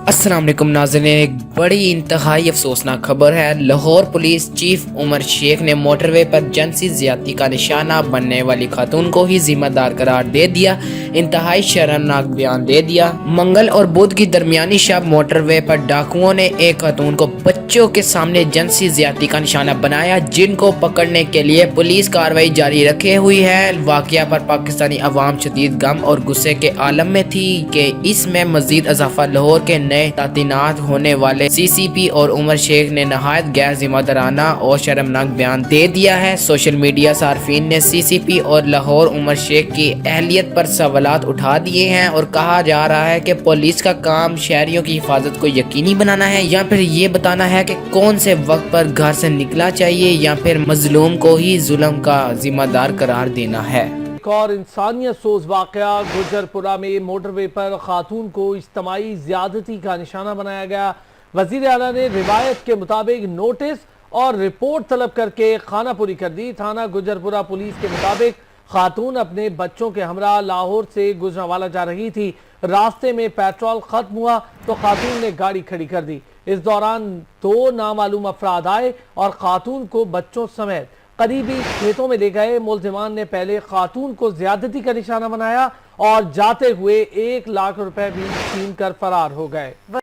अस्सलाम वालेकुम नाज़रीन, एक बड़ी इंतहाई अफसोसनाक खबर है। लाहौर पुलिस चीफ उमर शेख ने मोटरवे पर जिनसी ज़्यादती का निशाना बनने वाली खातून को ही जिम्मेदार करार दे दिया। इंतहाई शर्मनाक बयान दे दिया। मंगल और बुध की दरमियानी शब मोटरवे पर डाकुओं ने एक खातून को बच्चों के सामने जिनसी ज़्यादती का निशाना बनाया, जिनको पकड़ने के लिए पुलिस कार्रवाई जारी रखे हुई है। वाक़या पर पाकिस्तानी अवाम शदीद गम और गुस्से के आलम में थी कि इसमें मज़ीद इजाफा लाहौर के नए तैनात होने वाले CCP और उमर शेख ने नहायत गैर जिम्मेदाराना और शर्मनाक बयान दे दिया है। सोशल मीडिया सार्फिन ने CCP और लाहौर उमर शेख की अहलियत पर सवालात उठा दिए हैं और कहा जा रहा है कि पुलिस का काम शहरियों की हिफाजत को यकीनी बनाना है या फिर ये बताना है कि कौन से वक्त पर घर से निकला चाहिए या फिर मजलूम को ही जुल्म का जिम्मेदार करार देना है। एक और इंसानियत सोज वाक़या गुजरपुरा में मोटरवे पर खातून को इज्तिमाई ज़्यादती का निशाना बनाया गया। वज़ीर आला ने रिवायत के मुताबिक नोटिस और रिपोर्ट तलब करके खाना पूरी कर दी। थाना गुजरपुरा पुलिस के मुताबिक खातून अपने बच्चों के हमरा लाहौर से गुजरांवाला जा रही थी। रास्ते में पेट्रोल खत्म हुआ तो खातून ने गाड़ी खड़ी कर दी। इस दौरान दो नामालूम अफराद आए और खातून को बच्चों समेत करीबी खेतों में ले गए। मुल्जिमान ने पहले खातून को ज्यादती का निशाना बनाया और जाते हुए 1 लाख रुपए भी छीन कर फरार हो गए।